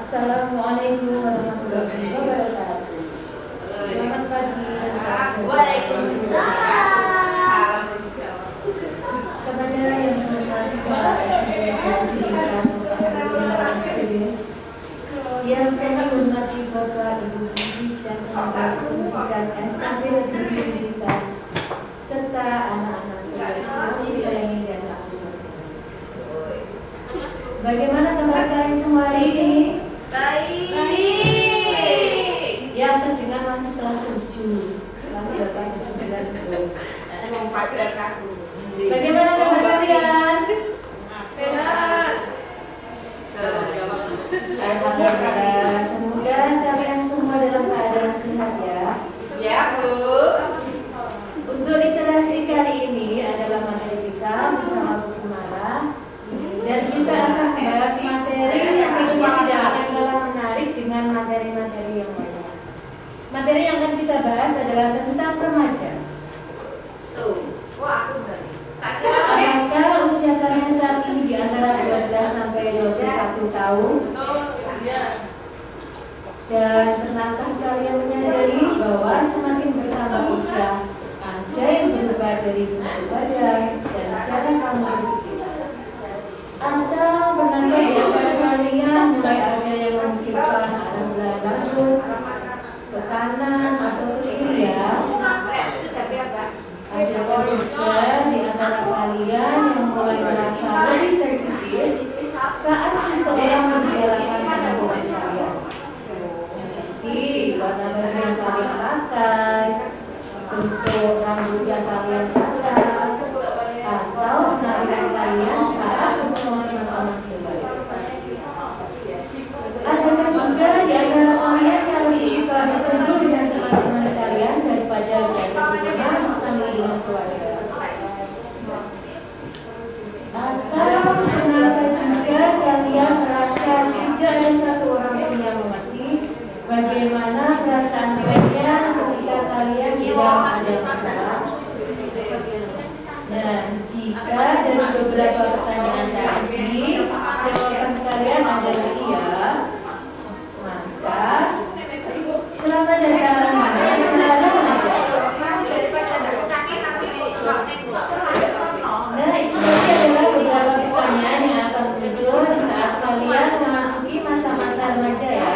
Assalamualaikum warahmatullahi wabarakatuh. Selamat pagi. Waalaikumsalam. Kepada yang menghormati yang kami hormati Bapak Ibu Didik dan tenaga pendidikan SMP Negeri Pendidikan serta anak-anak yang disayangi dan aku. Bagaimana kabar kalian semua hari ini? Baik. Yang terdengar masih kelas 7, kelas 8 dan 9. Bagaimana kabar kalian? Sehat. Alhamdulillah. Semoga kalian semua dalam keadaan sehat ya. Ya, Bu. Untuk literasi kali ini adalah materi kita bersama Bu Kumara, dan kita akan membahas materi yang tentunya tidak akan kalah menarik dengan materi-materi yang lainnya. Materi yang akan kita bahas adalah tentang remaja. Wah, aku berani. Apakah usia kalian saat ini di antara 12 sampai 21 tahun? Dan pernahkah kalian menyadari bahwa semakin bertambah usia, ada yang berubah dari bentuk badan dan cara kamu berpikir? Atau pernahkah di antara kalian mulai ada yang memikirkan arah belah rambut ke kanan atau ke kiri ya? Ada juga di antara kalian yang mulai merasa lebih sensitif saat seseorang menjalankan hubungan kalian, seperti warna baju yang kalian pakai, bentuk rambut yang kalian pakai, atau penampilan kalian saat bertemu teman-teman kembali. Adakah juga di antara kalian yang lebih suka bertemu dengan teman-teman kalian daripada berhubungan sambil dengan keluarga? Atau pernahkah juga kalian merasa tidak ada satu orang pun yang mengerti bagaimana perasaan kalian ketika kalian sedang ada masalah? Dan jika dari beberapa pertanyaan tadi jawaban kalian adalah iya, maka selamat datang di Selada Remaja. Nah, itu tadi adalah beberapa pertanyaan yang akan muncul saat kalian memasuki masa-masa remaja ya.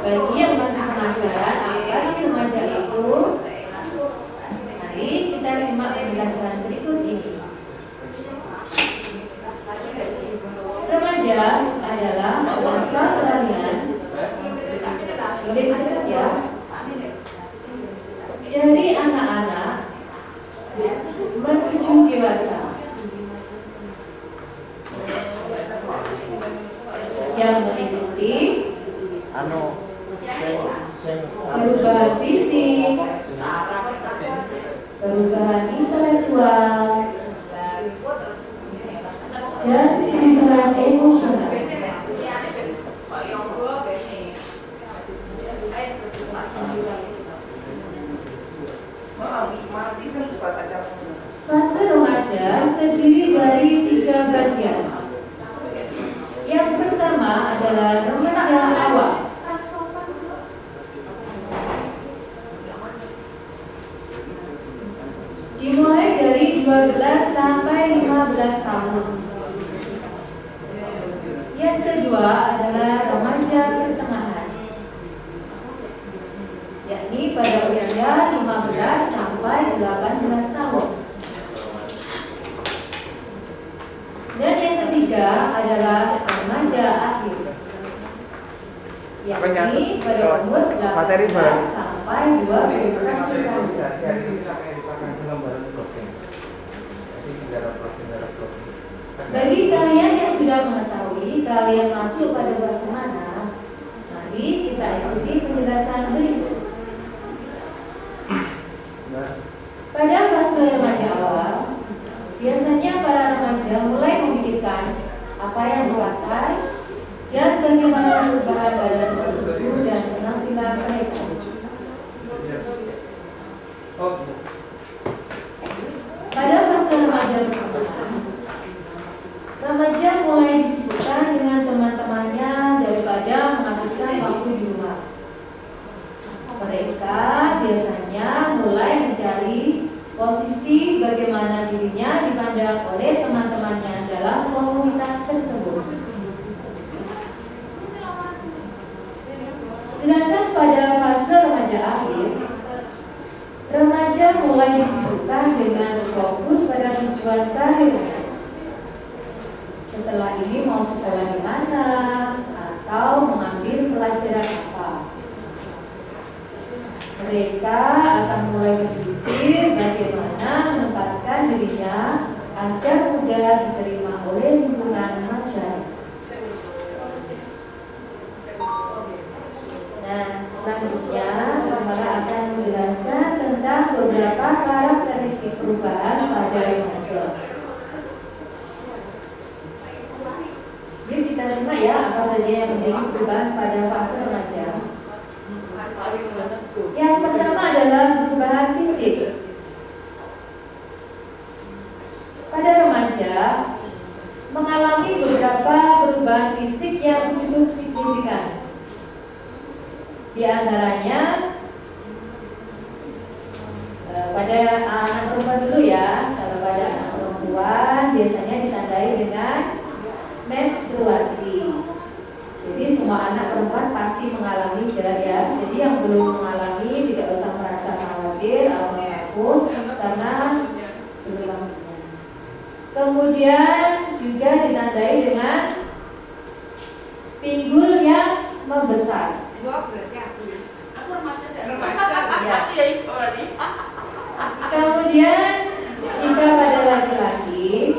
Bagi yang masih penasaran apa sih remaja itu, mari kita simak penjelasan berikut ini. Remaja adalah masa peralihan ya, dari anak-anak menuju dewasa, yang meliputi perubahan fisik, perubahan intelektual, dan perubahan emosional. Fase remaja terdiri dari 3 bagian. Yang pertama adalah remaja awal. Dimulai dari 12 sampai 15 tahun. Yang kedua adalah remaja pertengahan, yakni pada usia 15 sampai 18 tahun. Dan yang ketiga adalah remaja akhir, yakni pada umur 18 sampai 21 tahun. Bagi kalian yang sudah mengetahui kalian masuk pada fase mana, mari kita ikuti penjelasan berikut. Pada fase remaja awal, biasanya para remaja mulai memikirkan apa yang dipakai dan bagaimana perubahan badan tubuh dan penampilan mereka. Pada fase remaja pertama, remaja mulai disibukkan dengan teman-temannya daripada dipandang oleh teman-temannya dalam komunitas tersebut. Sedangkan pada fase remaja akhir, remaja mulai disibukkan dengan fokus pada tujuan karirnya. Setelah ini mau sekolah di mana atau mengambil pelajaran apa. Mereka akan mulai berpikir bagaimana menempatkan dirinya agar mudah diterima oleh lingkungan masyarakat. Nah, selanjutnya Kamala akan menjelaskan tentang beberapa karakteristik perubahan pada remaja. Yuk kita simak ya apa saja yang menjadi perubahan pada fase remaja. Yang pertama adalah perubahan fisik. Pada remaja mengalami beberapa perubahan fisik yang cukup signifikan. Di antaranya pada anak perempuan dulu ya. Kalau pada anak perempuan biasanya ditandai dengan menstruasi. Jadi semua anak perempuan pasti mengalami ya. Jadi yang belum mengalami tidak usah merasa khawatir atau takut karena belum waktunya. Kemudian juga ditandai dengan pinggul yang membesar. Aku remaja sih. Kemudian jika pada laki-laki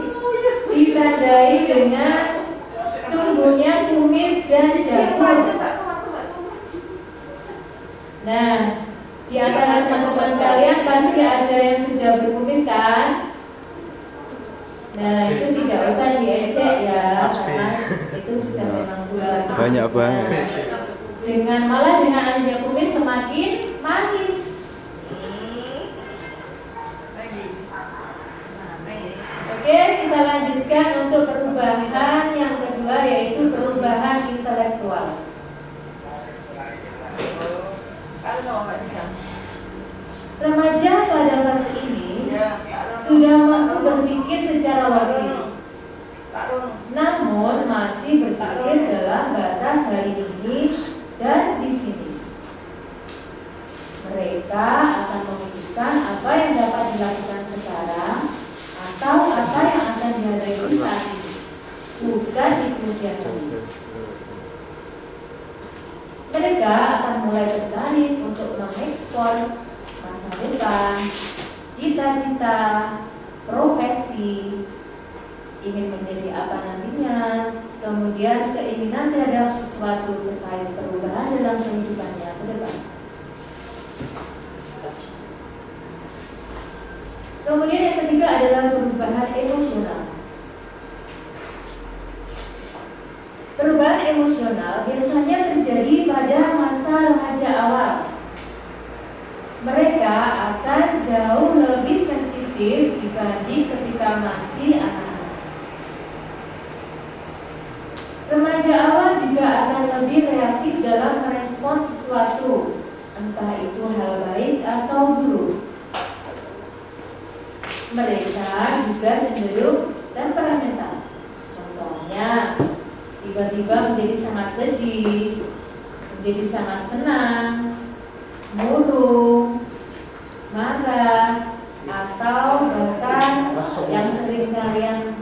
ditandai dengan tumbuhnya kumis dan janggut. Nah, di antara teman-teman kalian pasti ada yang sudah berkumis kan? Nah, itu tidak usah diejek ya, karena itu sudah memang tugas. Banyak banget. Malah dengan adanya kumis semakin manis. Oke, kita lanjutkan untuk perubahan yang kedua, yaitu perubahan intelektual. Remaja pada fase ini sudah mampu berpikir secara logis, namun masih berpikir dalam batas hari ini dan di sini. Mereka akan memikirkan apa yang dapat dilakukan sekarang atau apa yang akan dihadapi saat ini, bukan di kemudian hari. Mereka akan mulai tertarik untuk mengekspor masa depan, cita-cita, profesi, ingin menjadi apa nantinya, kemudian keinginan terhadap sesuatu terkait perubahan dalam kehidupannya ke depan. Kemudian yang ketiga adalah perubahan emosional. Perubahan emosional biasanya terjadi pada masa remaja awal. Mereka akan jauh lebih sensitif dibanding ketika masih anak-anak. Remaja awal juga akan lebih reaktif dalam merespon sesuatu, entah itu hal baik atau buruk. Mereka juga cenderung temperamental. Contohnya, tiba-tiba menjadi sangat sedih, menjadi sangat senang, murung, marah, atau bahkan yang sering kalian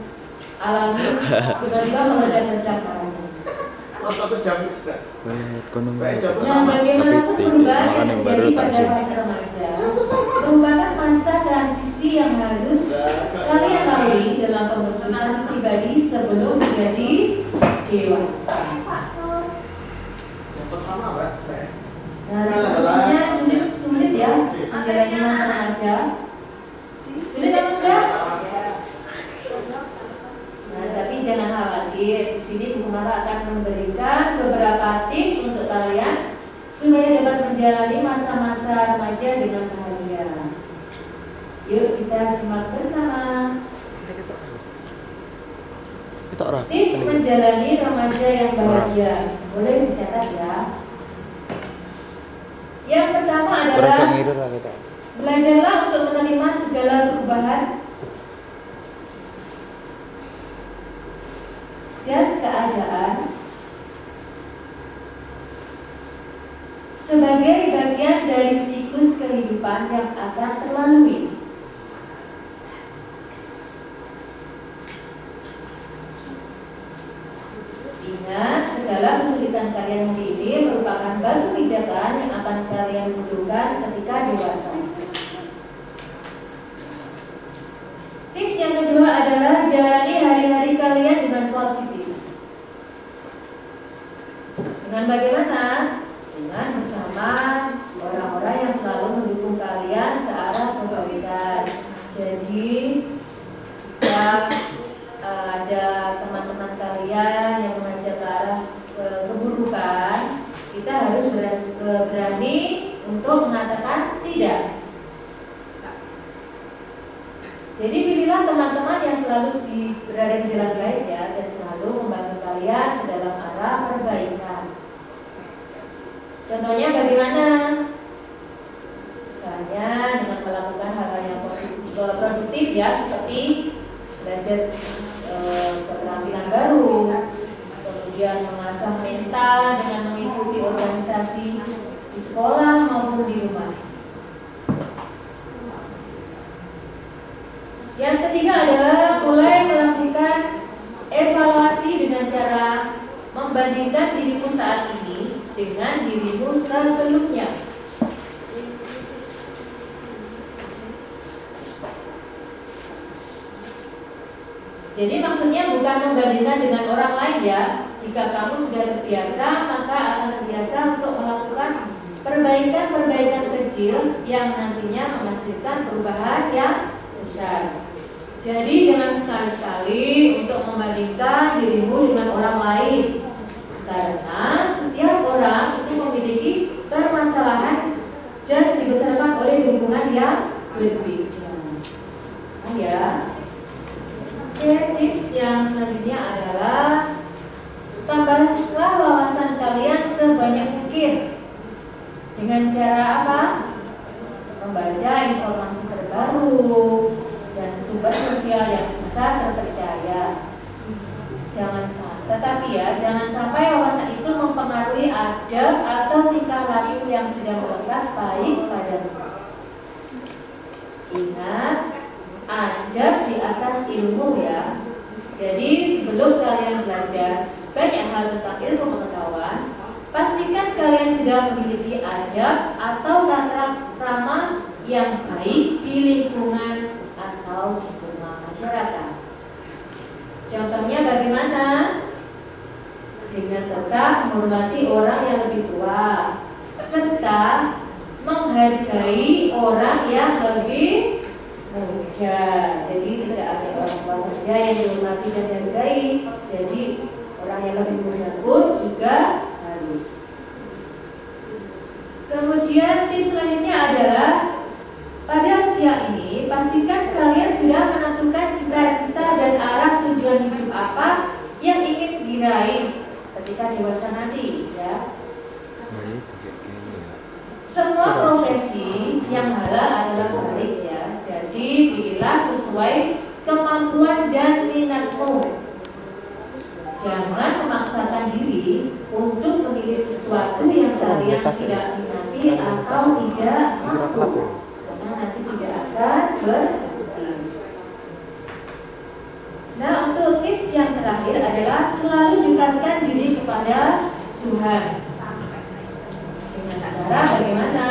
alami tiba-tiba meledak-ledak marahnya. Nah, bagaimanapun perubahan yang terjadi pada masa remaja merupakan masa transisi yang harus kalian lalui dalam pembentukan pribadi sebelum menjadi dewasa. Nah, sebenarnya sulit ya menjalani masa remaja. Sulit apa enggak? Nah, tapi jangan khawatir. Di sini Bu Mara akan memberikan beberapa tips untuk kalian supaya dapat menjalani masa-masa remaja dengan bahagia. Yuk kita simak bersama. Tips menjalani remaja yang bahagia. Boleh dicatat ya. Yang pertama adalah belajarlah untuk menerima segala perubahan keadaan sebagai bagian dari siklus kehidupan yang akan terlalui. Ingat, segala kesulitan kalian hari ini merupakan batu pijakan yang akan kalian butuhkan ketika dewasa. Tips yang kedua adalah jalani hari-hari kalian dengan positif. Dengan bagaimana? Dengan bersama orang-orang yang selalu mendukung kalian ke arah kebaikan. Jadi jika ada teman-teman kalian yang mengajak ke arah keburukan, kita harus berani untuk mengatakan tidak. Jadi pilihlah teman-teman yang selalu berada di jalan baik ya, dan selalu membantu kalian ke dalam arah perbaikan. Contohnya bagaimana? Misalnya dengan melakukan hal-hal yang produktif ya, seperti belajar keterampilan baru, kemudian mengasah mental dengan mengikuti organisasi di sekolah maupun di rumah. Yang ketiga adalah mulai melakukan evaluasi dengan cara membandingkan dirimu saat ini dengan dirimu sebelumnya. Jadi maksudnya bukan membandingkan dengan orang lain ya. Jika kamu sudah terbiasa, maka akan terbiasa untuk melakukan perbaikan-perbaikan kecil yang nantinya menghasilkan perubahan yang besar. Jadi jangan sekali-sekali untuk membandingkan dirimu dengan orang lain, karena setiap orang itu memiliki permasalahan dan dibesarkan oleh lingkungan yang berbeda. Ya. Oke, tips yang selanjutnya adalah tambahlah wawasan kalian sebanyak mungkin. Dengan cara apa? Membaca informasi terbaru dan sumber sosial yang bisa terpercaya. Jangan sampai wawasan itu mempengaruhi adab atau tingkah laku yang sudah melekat baik padamu. Ingat, adab di atas ilmu ya. Jadi sebelum kalian belajar banyak hal tentang ilmu pengetahuan, pastikan kalian sudah memiliki adab atau tata krama yang baik di lingkungan atau di rumah masyarakat. Contohnya bagaimana? Dengan tetap menghormati orang yang lebih tua, serta menghargai orang yang lebih muda. Jadi tidak ada orang tua saja yang dihormati dan dihargai. Jadi orang yang lebih muda pun juga harus. Kemudian tips selanjutnya adalah pada usia ini pastikan kalian sudah menentukan cita-cita dan arah tujuan hidup apa yang ingin diraih ketika dewasa nanti ya. Semua profesi yang halal adalah baik ya. Jadi pilihlah sesuai kemampuan dan minatmu. Jangan memaksakan diri untuk memilih sesuatu yang kalian tidak minati atau tidak mampu, karena nanti tidak akan berhasil. Nah, untuk tips yang terakhir adalah selalu dekatkan diri kepada Tuhan. Dengan cara bagaimana?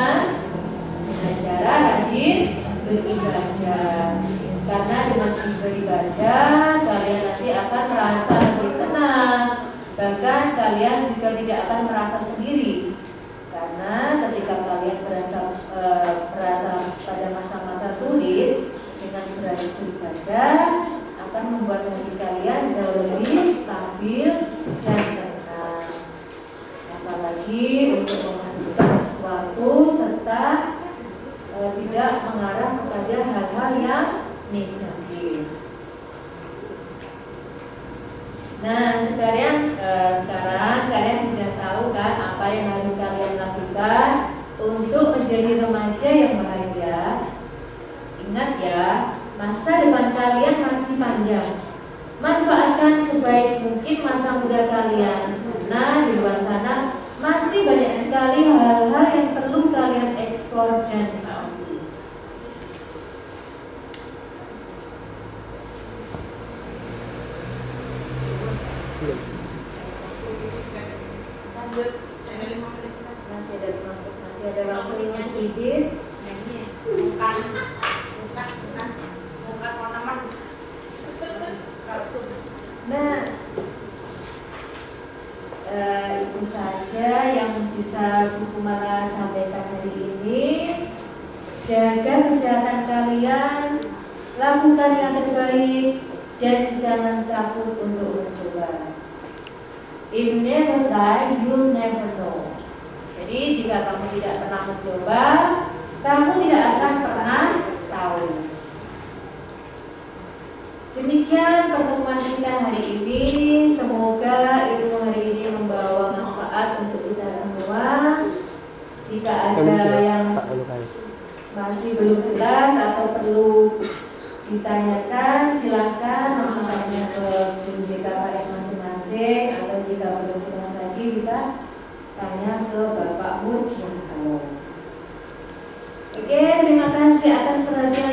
Dengan cara rajin beribadah. Karena dengan beribadah kalian nanti akan merasa lebih tenang. Bahkan kalian juga tidak akan merasa sendiri. Karena ketika kalian merasa pada masa-masa sulit, dengan berani beribadah akan membuat hati kalian jauh lebih stabil dan tenang. Apalagi untuk menghabiskan sesuatu serta tidak mengarah kepada hal-hal yang negatif. Nah, sekarang kalian sudah tahu kan apa yang harus kalian lakukan untuk menjadi remaja yang bahagia. Ingat ya, masa depan kalian masih panjang. Manfaatkan sebaik mungkin masa muda kalian, karena di luar sana masih banyak sekali hal-hal yang perlu kalian eksplor dan tahu. Lanjut, ada 5 menit. Masih ada waktunya sedikit. Bukan teman. Nah, itu saja yang bisa Bu Kumala sampaikan hari ini. Jaga kesehatan kalian, lakukan yang terbaik, dan jangan takut untuk mencoba. If never try, you never know. Jadi jika kamu tidak pernah mencoba, kamu tidak akan pernah tahu. Demikian pertemuan kita hari ini. Semoga ilmu hari ini membawa manfaat untuk kita semua. Jika ada yang masih belum jelas atau perlu ditanyakan, silakan langsung tanya ke guru BKKM masing-masing, atau jika belum jelas lagi bisa tanya ke Bapak Murjianto. Oke, terima kasih atas perhatian